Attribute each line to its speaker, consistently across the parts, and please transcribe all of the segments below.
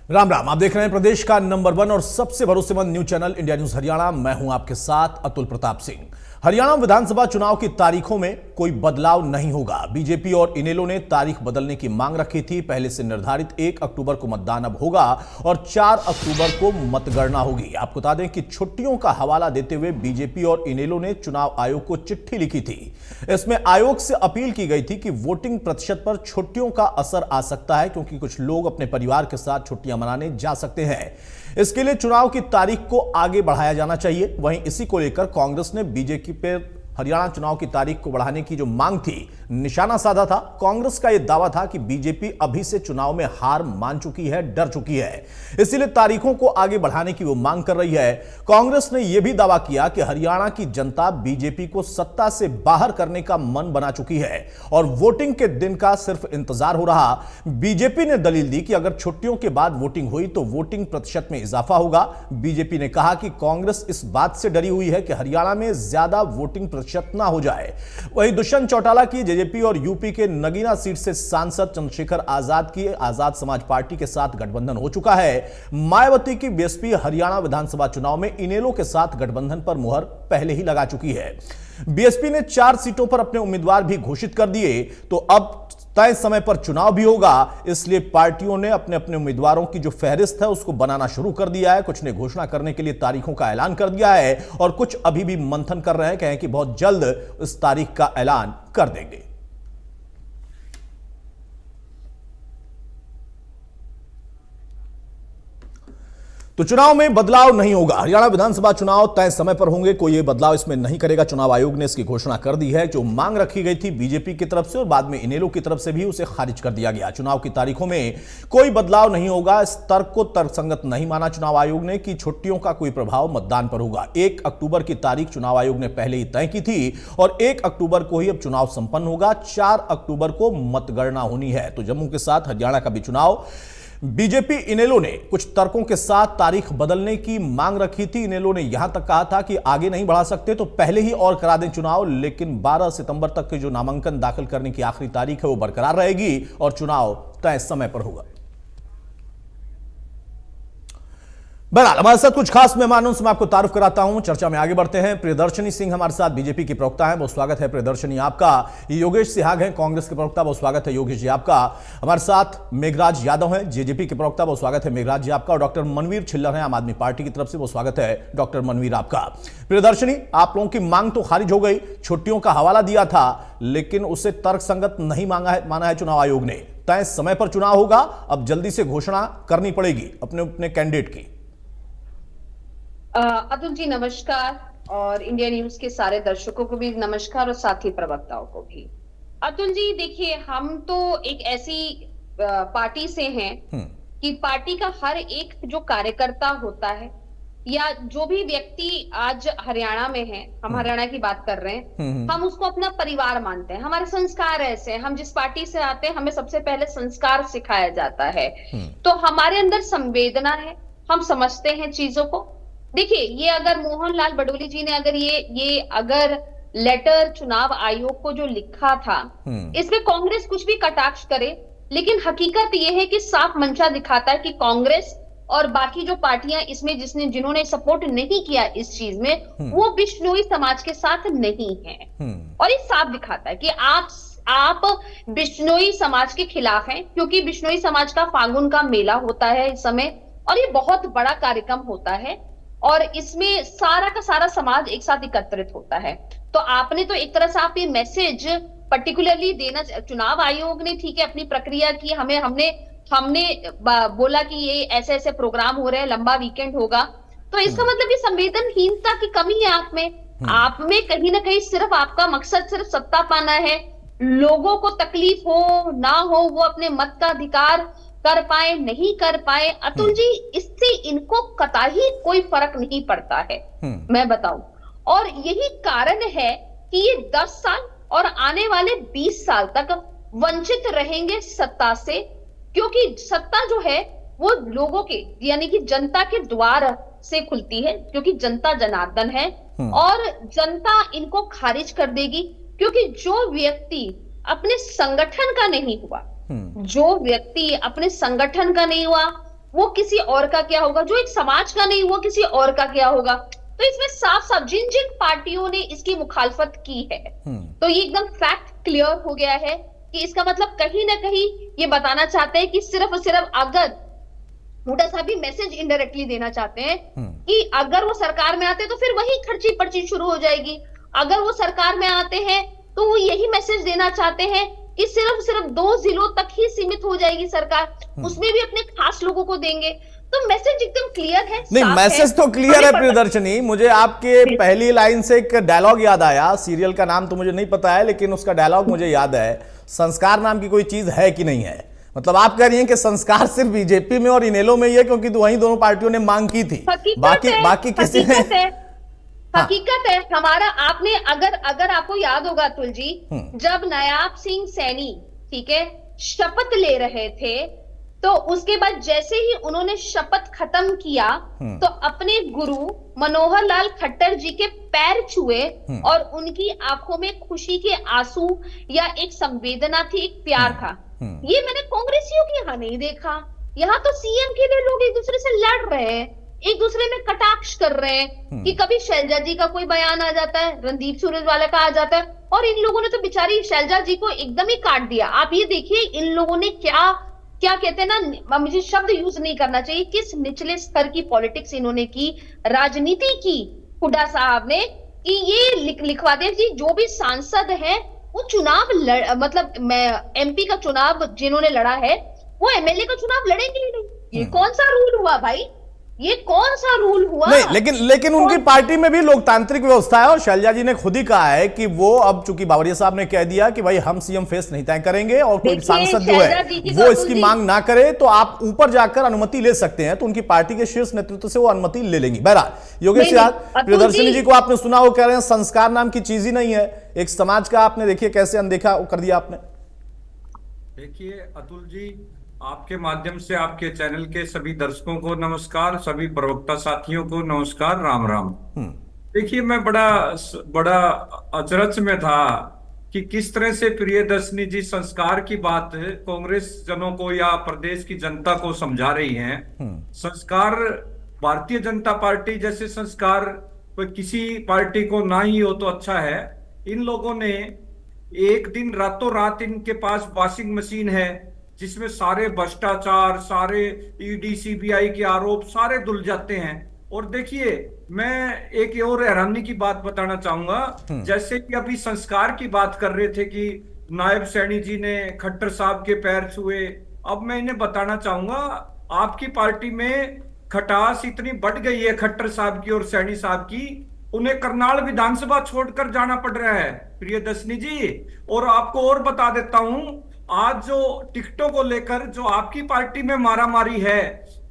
Speaker 1: राम राम। आप देख रहे हैं प्रदेश का नंबर 1 और सबसे भरोसेमंद news channel India news Haryana. मैं हूं आपके साथ अतुल प्रताप सिंह। हरियाणा विधानसभा चुनाव की तारीखों में कोई बदलाव नहीं होगा। बीजेपी और इनेलो ने तारीख बदलने की मांग रखी थी। पहले से निर्धारित 1 अक्टूबर को मतदान अब होगा और 4 अक्टूबर को मतगणना होगी। आपको बता दें कि छुट्टियों का हवाला देते हुए बीजेपी और इनेलो ने चुनाव आयोग को चिट्ठी लिखी थी। इसमें आयोग से अपील की गई थी कि वोटिंग प्रतिशत पर छुट्टियों का असर आ सकता है, क्योंकि कुछ लोग अपने परिवार के साथ छुट्टियां मनाने जा सकते हैं। इसके लिए चुनाव की तारीख को आगे बढ़ाया जाना चाहिए। वहीं इसी को लेकर कांग्रेस ने बीजेपी पर हरियाणा चुनाव की तारीख को बढ़ाने की जो मांग थी, निशाना साधा था। कांग्रेस का यह दावा था कि बीजेपी अभी से चुनाव में हार मान चुकी है, डर चुकी है, इसलिए तारीखों को आगे बढ़ाने की वो मांग कर रही है। कांग्रेस ने यह भी दावा किया कि हरियाणा की जनता बीजेपी को सत्ता से बाहर करने का मन बना चुकी है और वोटिंग के दिन का सिर्फ इंतजार हो रहा। बीजेपी ने दलील दी कि अगर छुट्टियों के बाद वोटिंग हुई तो वोटिंग प्रतिशत में इजाफा होगा। बीजेपी ने कहा कि कांग्रेस इस बात से डरी हुई है कि हरियाणा में ज्यादा वोटिंग ना हो जाए। वहीं दुष्यंत चौटाला की जेजेपी और यूपी के नगीना सीट से सांसद चंद्रशेखर आजाद की आजाद समाज पार्टी के साथ गठबंधन हो चुका है। मायावती की बीएसपी हरियाणा विधानसभा चुनाव में इनेलो के साथ गठबंधन पर मुहर पहले ही लगा चुकी है। बीएसपी ने 4 सीटों पर अपने उम्मीदवार भी घोषित कर दिए, तो अब तय समय पर चुनाव भी होगा। इसलिए पार्टियों ने अपने अपने उम्मीदवारों की जो फहरिस्त है उसको बनाना शुरू कर दिया है। कुछ ने घोषणा करने के लिए तारीखों का ऐलान कर दिया है और कुछ अभी भी मंथन कर रहे हैं, कहें कि बहुत जल्द इस तारीख का ऐलान कर देंगे। तो चुनाव में बदलाव नहीं होगा। हरियाणा विधानसभा चुनाव तय समय पर होंगे, कोई ये बदलाव इसमें नहीं करेगा। चुनाव आयोग ने इसकी घोषणा कर दी है। जो मांग रखी गई थी बीजेपी की तरफ से और बाद में इनेलो की तरफ से भी, उसे खारिज कर दिया गया। चुनाव की तारीखों में कोई बदलाव नहीं होगा। इस तर्क को तर्कसंगत नहीं माना चुनाव आयोग ने कि छुट्टियों का कोई प्रभाव मतदान पर होगा। 1 अक्टूबर की तारीख चुनाव आयोग ने पहले ही तय की थी और 1 अक्टूबर को ही अब चुनाव संपन्न होगा। 4 अक्टूबर को मतगणना होनी है। तो जम्मू के साथ हरियाणा का भी चुनाव। बीजेपी इनेलो ने कुछ तर्कों के साथ तारीख बदलने की मांग रखी थी। इनेलो ने यहां तक कहा था कि आगे नहीं बढ़ा सकते तो पहले ही और करा दें चुनाव, लेकिन 12 सितंबर तक के जो नामांकन दाखिल करने की आखिरी तारीख है वो बरकरार रहेगी और चुनाव तय समय पर होगा। बहरहाल हमारे साथ कुछ खास मेहमानों से मैं आपको तारुफ कराता हूं। चर्चा में आगे बढ़ते हैं। प्रियदर्शनी सिंह हमारे साथ बीजेपी की प्रवक्ता हैं, बहुत स्वागत है प्रियदर्शनी आपका। योगेश सिहाग हैं कांग्रेस के प्रवक्ता, बहुत स्वागत है योगेश जी आपका। हमारे साथ मेघराज यादव हैं जेजेपी के प्रवक्ता, बहुत स्वागत है मेघराज जी आपका। और डॉक्टर मनवीर छिल्लर हैं आम आदमी पार्टी की तरफ से, बहुत स्वागत है डॉक्टर मनवीर आपका। प्रियदर्शनी, आप लोगों की मांग तो खारिज हो गई, छुट्टियों का हवाला दिया था, लेकिन उसे तर्कसंगत नहीं माना है चुनाव आयोग ने। तय समय पर चुनाव होगा, अब जल्दी से घोषणा करनी पड़ेगी अपने अपने कैंडिडेट की।
Speaker 2: अतुल जी नमस्कार, और इंडिया न्यूज के सारे दर्शकों को भी नमस्कार और साथी प्रवक्ताओं को भी। अतुल जी देखिए, हम तो एक ऐसी पार्टी से हैं कि पार्टी का हर एक जो कार्यकर्ता होता है या जो भी व्यक्ति आज हरियाणा में है, हम हरियाणा की बात कर रहे हैं, हम उसको अपना परिवार मानते हैं। हमारे संस्कार ऐसे हैं, हम जिस पार्टी से आते हैं हमें सबसे पहले संस्कार सिखाया जाता है। तो हमारे अंदर संवेदना है, हम समझते हैं चीजों को। देखिए, ये अगर मोहनलाल बडोली जी ने अगर लेटर चुनाव आयोग को जो लिखा था, इसमें कांग्रेस कुछ भी कटाक्ष करे, लेकिन हकीकत ये है कि साफ मंशा दिखाता है कि कांग्रेस और बाकी जो पार्टियां इसमें जिन्होंने सपोर्ट नहीं किया इस चीज में, वो बिश्नोई समाज के साथ नहीं है। और ये साफ दिखाता है कि आप बिश्नोई समाज के खिलाफ हैं, क्योंकि बिश्नोई समाज का फागुन का मेला होता है इस समय और ये बहुत बड़ा कार्यक्रम होता है और इसमें सारा का सारा समाज एक साथ एकत्रित होता है। तो आपने तो एक तरह से आप ये मैसेज पर्टिकुलरली देना, चुनाव आयोग ने ठीक है अपनी प्रक्रिया की, हमने बोला कि ये ऐसे ऐसे प्रोग्राम हो रहे हैं, लंबा वीकेंड होगा, तो इसका मतलब ये संवेदनहीनता की कमी है आप में कहीं ना कहीं सिर्फ आपका मकसद सिर्फ सत्ता पाना है। लोगों को तकलीफ हो ना हो, वो अपने मत का अधिकार कर पाए नहीं कर पाए, अतुल जी इससे इनको कतई कोई फर्क नहीं पड़ता है, मैं बताऊं। और यही कारण है कि ये 10 साल और आने वाले 20 साल तक वंचित रहेंगे सत्ता से, क्योंकि सत्ता जो है वो लोगों के यानी कि जनता के द्वार से खुलती है, क्योंकि जनता जनार्दन है और जनता इनको खारिज कर देगी। क्योंकि जो व्यक्ति अपने संगठन का नहीं हुआ, जो व्यक्ति अपने संगठन का नहीं हुआ, वो किसी और का क्या होगा, जो एक समाज का नहीं हुआ किसी और का क्या होगा। तो इसमें साफ साफ जिन जिन पार्टियों ने इसकी मुखालफत की है, तो ये एकदम फैक्ट क्लियर हो गया है कि इसका मतलब कहीं ना कहीं ये बताना चाहते हैं कि सिर्फ और सिर्फ अगर हुड्डा साहब भी मैसेज इनडायरेक्टली देना चाहते हैं कि अगर वो सरकार में आते हैं तो फिर वही खर्ची पर्ची शुरू हो जाएगी। अगर वो सरकार में आते हैं तो वो यही मैसेज देना चाहते हैं कि सिर्फ सिर्फ 2 जिलों तक ही सीमित हो जाएगी सरकार, उसमें भी अपने खास लोगों को देंगे। तो मैसेज एकदम क्लियर है,
Speaker 1: नहीं, मैसेज तो क्लियर है प्रियदर्शनी। मुझे आपके पहली लाइन से एक डायलॉग याद आया, सीरियल का नाम तो मुझे नहीं पता है लेकिन उसका डायलॉग मुझे याद है, संस्कार नाम की कोई चीज है कि नहीं है। मतलब आप कह रही हैं कि संस्कार सिर्फ बीजेपी में और इनेलो में ही है क्योंकि वहीं दोनों पार्टियों ने मांग की थी, बाकी किसी ने।
Speaker 2: हकीकत है हमारा। आपने अगर आपको याद होगा अतुल जी, जब नायाब सिंह सैनी, ठीक है, शपथ ले रहे थे, तो उसके बाद जैसे ही उन्होंने शपथ खत्म किया तो अपने गुरु मनोहर लाल खट्टर जी के पैर छुए और उनकी आंखों में खुशी के आंसू या एक संवेदना थी, एक प्यार था। ये मैंने कांग्रेसियों के यहाँ नहीं देखा। यहाँ तो सीएम के लिए लोग एक दूसरे से लड़ रहे हैं, एक दूसरे में कटाक्ष कर रहे हैं कि कभी शैलजा जी का कोई बयान आ जाता है, रणदीप सुरजेवाला का आ जाता है, और इन लोगों ने तो बेचारी शैलजा जी को एकदम ही काट दिया। आप ये देखिए इन लोगों ने क्या क्या कहते हैं ना, मुझे शब्द यूज नहीं करना चाहिए, किस निचले स्तर की पॉलिटिक्स इन्होंने की, राजनीति की हुड्डा साहब ने, कि ये लिखवा दे जी जो भी सांसद है वो चुनाव मतलब एमपी का चुनाव जिन्होंने लड़ा है वो एमएलए का चुनाव लड़ेंगे ही नहीं। ये कौन सा रूल हुआ भाई, ये कौन सा रूल हुआ?
Speaker 1: नहीं, लेकिन उनकी पार्टी में भी लोकतांत्रिक व्यवस्था है और शैलजा जी ने खुद ही कहा है कि वो अब चूंकि बावरिया साहब ने कह दिया कि भाई हम सीएम फेस नहीं तय करेंगे और कोई सांसद जो है वो इसकी मांग ना करे तो आप ऊपर जाकर अनुमति ले सकते हैं, तो उनकी पार्टी के शीर्ष नेतृत्व से वो अनुमति ले लेंगी। बहरहाल योगेश यादव, प्रियदर्शनी जी को आपने सुना, वो कह रहे हैं संस्कार नाम की चीज ही नहीं है, एक समाज का आपने देखिए कैसे अनदेखा कर दिया आपने।
Speaker 3: देखिए अतुल जी, आपके माध्यम से आपके चैनल के सभी दर्शकों को नमस्कार, सभी प्रवक्ता साथियों को नमस्कार, राम राम। देखिए मैं बड़ा अचरज में था कि किस तरह से प्रियदर्शनी जी संस्कार की बात कांग्रेस जनों को या प्रदेश की जनता को समझा रही हैं। संस्कार भारतीय जनता पार्टी जैसे संस्कार कोई किसी पार्टी को ना ही हो तो अच्छा है। इन लोगों ने एक दिन रातों रात इनके पास वॉशिंग मशीन है जिसमें सारे भ्रष्टाचार, सारे ईडी सीबीआई के आरोप सारे धुल जाते हैं। और देखिए मैं एक और हैरानी की बात बताना चाहूंगा, जैसे कि अभी संस्कार की बात कर रहे थे कि नायब सैनी जी ने खट्टर साहब के पैर छुए। अब मैं इन्हें बताना चाहूंगा आपकी पार्टी में खटास इतनी बढ़ गई है खट्टर साहब की और सैनी साहब की, उन्हें करनाल विधानसभा छोड़कर जाना पड़ रहा है प्रियदर्शनी जी। और आपको और बता देता हूं, आज जो टिकटों को लेकर जो आपकी पार्टी में मारामारी है,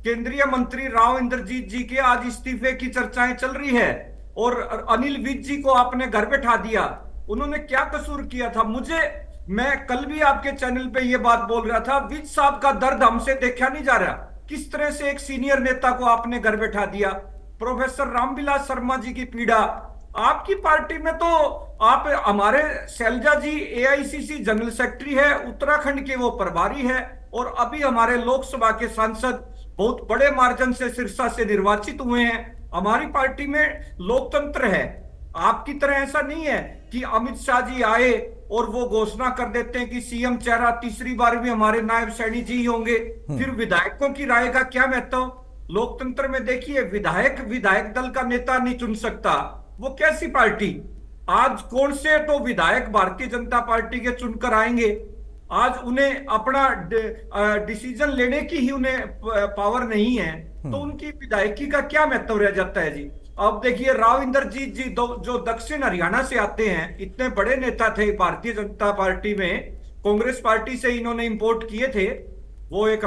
Speaker 3: केंद्रीय मंत्री राव इंद्रजीत जी के आज इस्तीफे की चर्चाएं चल रही है और अनिल विज जी को आपने घर बैठा दिया। उन्होंने क्या कसूर किया था? मैं कल भी आपके चैनल पे ये बात बोल रहा था, विज साहब का दर्द हमसे देखा नहीं जा रहा। किस तरह से एक सीनियर नेता को आपने घर बैठा दिया। प्रोफेसर रामविलास शर्मा जी की पीड़ा आपकी पार्टी में, तो आप हमारे शैलजा जी एआईसीसी जनरल सेक्रेटरी है, उत्तराखंड के वो प्रभारी है और अभी हमारे लोकसभा के सांसद बहुत बड़े मार्जिन से सिरसा से निर्वाचित हुए हैं। हमारी पार्टी में लोकतंत्र है। आपकी तरह ऐसा नहीं है कि अमित शाह जी आए और वो घोषणा कर देते हैं कि सीएम चेहरा तीसरी बार भी हमारे नायब सैनी जी ही होंगे। फिर विधायकों की राय का क्या महत्व? लोकतंत्र में देखिए विधायक दल का नेता नहीं चुन सकता, वो कैसी पार्टी? आज कौन से तो विधायक भारतीय जनता पार्टी के चुनकर आएंगे, आज उन्हें अपना डिसीजन लेने की ही उन्हें पावर नहीं है, तो उनकी विधायकी का क्या महत्व रह जाता है जी। अब देखिए राव इंद्रजीत जी जो दक्षिण हरियाणा से आते हैं, इतने बड़े नेता थे भारतीय जनता पार्टी में, कांग्रेस पार्टी से इन्होंने इंपोर्ट किए थे, वो एक